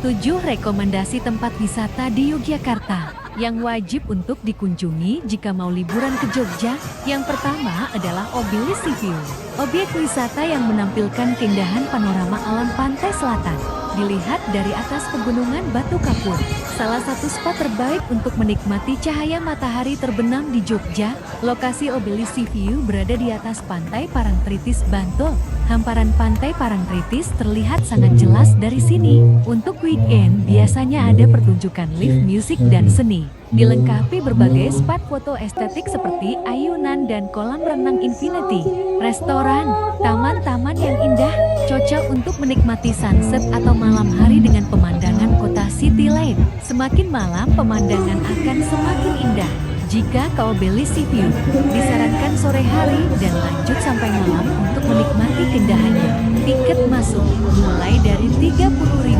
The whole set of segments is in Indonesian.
7 rekomendasi tempat wisata di Yogyakarta yang wajib untuk dikunjungi jika mau liburan ke Jogja. Yang pertama adalah Obelisk Sea View, objek wisata yang menampilkan keindahan panorama alam pantai selatan. Dilihat dari atas pegunungan Batu Kapur, salah satu spot terbaik untuk menikmati cahaya matahari terbenam di Jogja. Lokasi Obelisk Sea View berada di atas pantai Parangtritis, Bantul. Hamparan pantai Parangtritis terlihat sangat jelas dari sini. Untuk weekend, biasanya ada pertunjukan live music dan seni. Dilengkapi berbagai spot foto estetik seperti ayunan dan kolam renang infinity, restoran, taman-taman yang indah, cocok untuk menikmati sunset atau malam hari dengan pemandangan kota City Light. Semakin malam, pemandangan akan semakin indah. Jika ke Obelisk Sea View, disarankan sore hari dan lanjut sampai malam untuk menikmati keindahannya. Tiket masuk mulai dari Rp30.000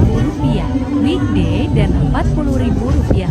weekday dan Rp40.000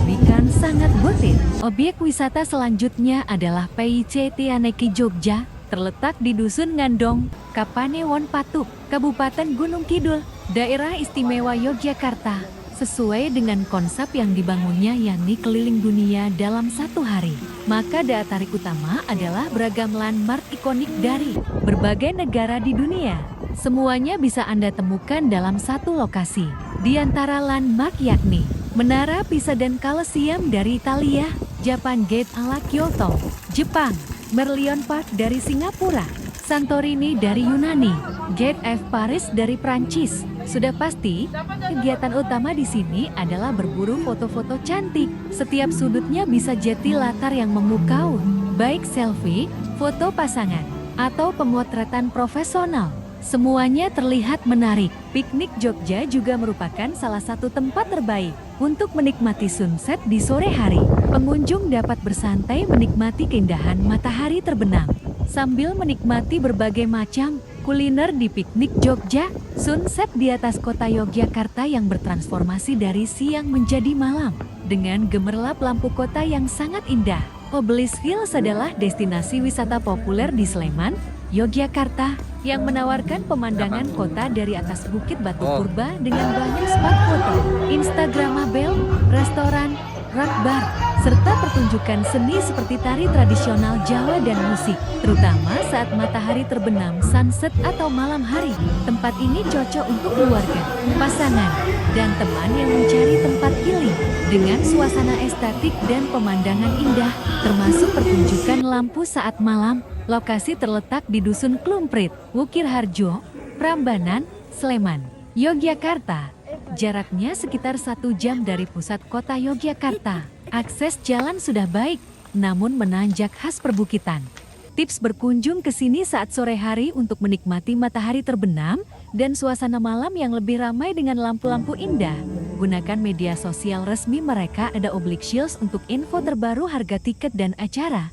weekend, sangat worth it. Objek wisata selanjutnya adalah PIC Tianeki Jogja, terletak di Dusun Ngandong, Kapanewon Patuk, Kabupaten Gunung Kidul, Daerah Istimewa Yogyakarta. Sesuai dengan konsep yang dibangunnya, yakni keliling dunia dalam satu hari, maka daya tarik utama adalah beragam landmark ikonik dari berbagai negara di dunia. Semuanya bisa Anda temukan dalam satu lokasi. Di antara landmark yakni Menara Pisa dan Colosseum dari Italia, Japan Gate ala Kyoto, Jepang, Merlion Park dari Singapura, Santorini dari Yunani, Gate F Paris dari Prancis. Sudah pasti, kegiatan utama di sini adalah berburu foto-foto cantik. Setiap sudutnya bisa jadi latar yang memukau, baik selfie, foto pasangan, atau pemotretan profesional. Semuanya terlihat menarik. Piknik Jogja juga merupakan salah satu tempat terbaik untuk menikmati sunset di sore hari. Pengunjung dapat bersantai menikmati keindahan matahari terbenam sambil menikmati berbagai macam kuliner di Piknik Jogja. Sunset di atas kota Yogyakarta yang bertransformasi dari siang menjadi malam dengan gemerlap lampu kota yang sangat indah. Obelisk Hills adalah destinasi wisata populer di Sleman, Yogyakarta yang menawarkan pemandangan kota dari atas Bukit Batu Purba dengan banyak spot foto, instagramable, restoran, rock bar, serta pertunjukan seni seperti tari tradisional Jawa dan musik, terutama saat matahari terbenam, sunset atau malam hari. Tempat ini cocok untuk keluarga, pasangan, dan teman yang mencari tempat healing dengan suasana estetik dan pemandangan indah, termasuk pertunjukan lampu saat malam. Lokasi terletak di Dusun Klumprit, Wukir Harjo, Prambanan, Sleman, Yogyakarta. Jaraknya sekitar 1 jam dari pusat kota Yogyakarta. Akses jalan sudah baik, namun menanjak khas perbukitan. Tips berkunjung ke sini saat sore hari untuk menikmati matahari terbenam dan suasana malam yang lebih ramai dengan lampu-lampu indah. Gunakan media sosial resmi mereka, ada Obelisk Hills untuk info terbaru, harga tiket dan acara.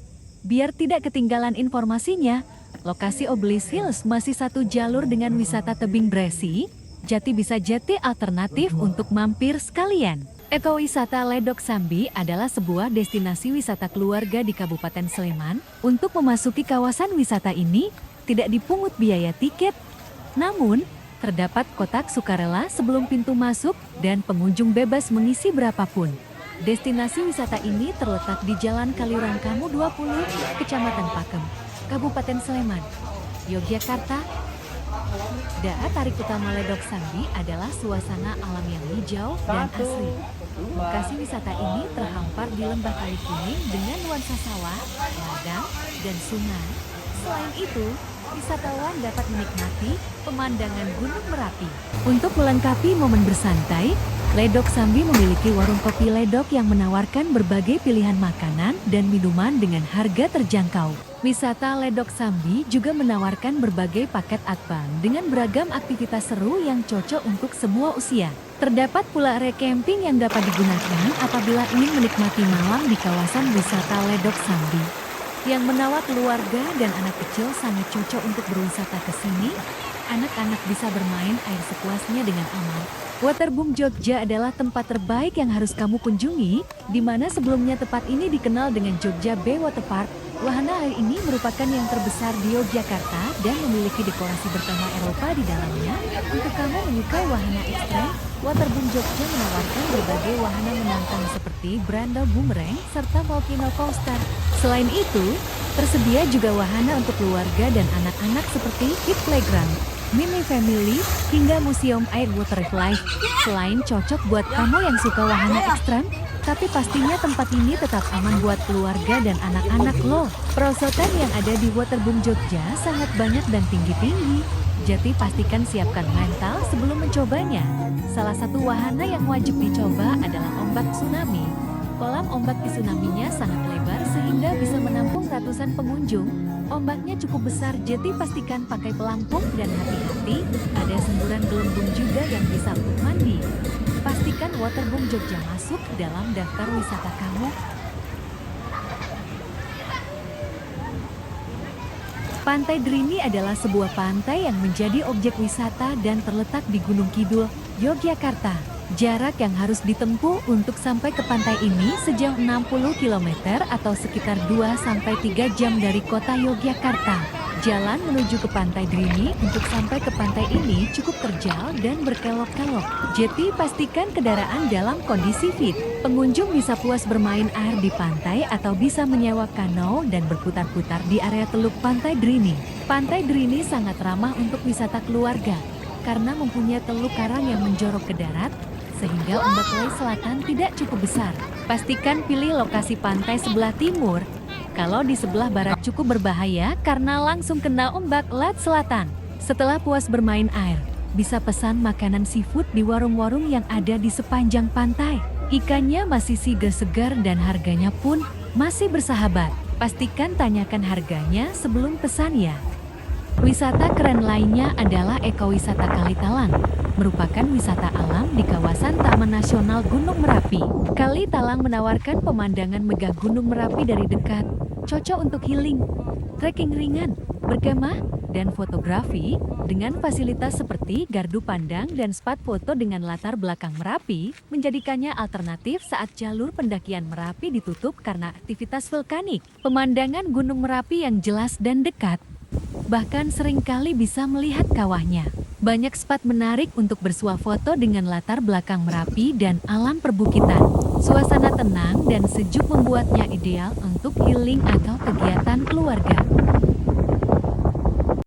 Biar tidak ketinggalan informasinya, lokasi Obelisk Hills masih satu jalur dengan wisata tebing Bresi. Jadi bisa jadi alternatif untuk mampir sekalian. Ekowisata Ledok Sambi adalah sebuah destinasi wisata keluarga di Kabupaten Sleman. Untuk memasuki kawasan wisata ini, tidak dipungut biaya tiket. Namun, terdapat kotak sukarela sebelum pintu masuk dan pengunjung bebas mengisi berapapun. Destinasi wisata ini terletak di Jalan Kaliurangkamu 20, Kecamatan Pakem, Kabupaten Sleman, Yogyakarta. Daya tarik utama Ledok Sambi adalah suasana alam yang hijau dan asri. Lokasi wisata ini terhampar di lembah kayu kuning dengan nuansa sawah, ladang, dan sungai. Selain itu, wisatawan dapat menikmati pemandangan Gunung Merapi. Untuk melengkapi momen bersantai, Ledok Sambi memiliki warung kopi ledok yang menawarkan berbagai pilihan makanan dan minuman dengan harga terjangkau. Wisata Ledok Sambi juga menawarkan berbagai paket advance dengan beragam aktivitas seru yang cocok untuk semua usia. Terdapat pula area camping yang dapat digunakan apabila ingin menikmati malam di kawasan wisata Ledok Sambi. Yang menawarkan keluarga dan anak kecil sangat cocok untuk berwisata ke sini. Anak-anak bisa bermain air sepuasnya dengan aman. Waterboom Jogja adalah tempat terbaik yang harus kamu kunjungi, di mana sebelumnya tempat ini dikenal dengan Jogja Bay Waterpark. Wahana air ini merupakan yang terbesar di Yogyakarta dan memiliki dekorasi bertema Eropa di dalamnya. Untuk kamu menyukai wahana ekstrem, Waterboom Jogja menawarkan berbagai wahana menantang seperti Brandal Boomerang serta Volcano Coaster. Selain itu, tersedia juga wahana untuk keluarga dan anak-anak seperti Kid Playground, Mini Family, hingga Museum Air Waterlife. Selain cocok buat kamu yang suka wahana ekstrem, tapi pastinya tempat ini tetap aman buat keluarga dan anak-anak loh. Perosotan yang ada di Waterboom Jogja sangat banyak dan tinggi-tinggi. Jadi pastikan siapkan mental sebelum mencobanya. Salah satu wahana yang wajib dicoba adalah ombak tsunami. Kolam ombak di tsunami-nya sangat lebar sehingga bisa menampung ratusan pengunjung. Ombaknya cukup besar, jadi pastikan pakai pelampung dan hati-hati, ada semburan gelembung juga yang bisa untuk mandi. Pastikan Waterboom Jogja masuk dalam daftar wisata kamu. Pantai Drini adalah sebuah pantai yang menjadi objek wisata dan terletak di Gunung Kidul, Yogyakarta. Jarak yang harus ditempuh untuk sampai ke pantai ini sejauh 60 km atau sekitar 2-3 jam dari kota Yogyakarta. Jalan menuju ke Pantai Drini untuk sampai ke pantai ini cukup terjal dan berkelok-kelok. Jadi pastikan kendaraan dalam kondisi fit. Pengunjung bisa puas bermain air di pantai atau bisa menyewa kano dan berputar-putar di area teluk Pantai Drini. Pantai Drini sangat ramah untuk wisata keluarga karena mempunyai teluk karang yang menjorok ke darat, sehingga ombak laut selatan tidak cukup besar. Pastikan pilih lokasi pantai sebelah timur. Kalau di sebelah barat cukup berbahaya karena langsung kena ombak laut selatan. Setelah puas bermain air, bisa pesan makanan seafood di warung-warung yang ada di sepanjang pantai. Ikannya masih segar dan harganya pun masih bersahabat. Pastikan tanyakan harganya sebelum pesan ya. Wisata keren lainnya adalah ekowisata Kalitalang, merupakan wisata alam di kawasan Taman Nasional Gunung Merapi. Kalitalang menawarkan pemandangan megah Gunung Merapi dari dekat, cocok untuk healing, trekking ringan, berkemah, dan fotografi, dengan fasilitas seperti gardu pandang dan spot foto dengan latar belakang Merapi, menjadikannya alternatif saat jalur pendakian Merapi ditutup karena aktivitas vulkanik. Pemandangan Gunung Merapi yang jelas dan dekat, bahkan seringkali bisa melihat kawahnya. Banyak spot menarik untuk bersuah foto dengan latar belakang Merapi dan alam perbukitan. Suasana tenang dan sejuk membuatnya ideal untuk healing atau kegiatan keluarga.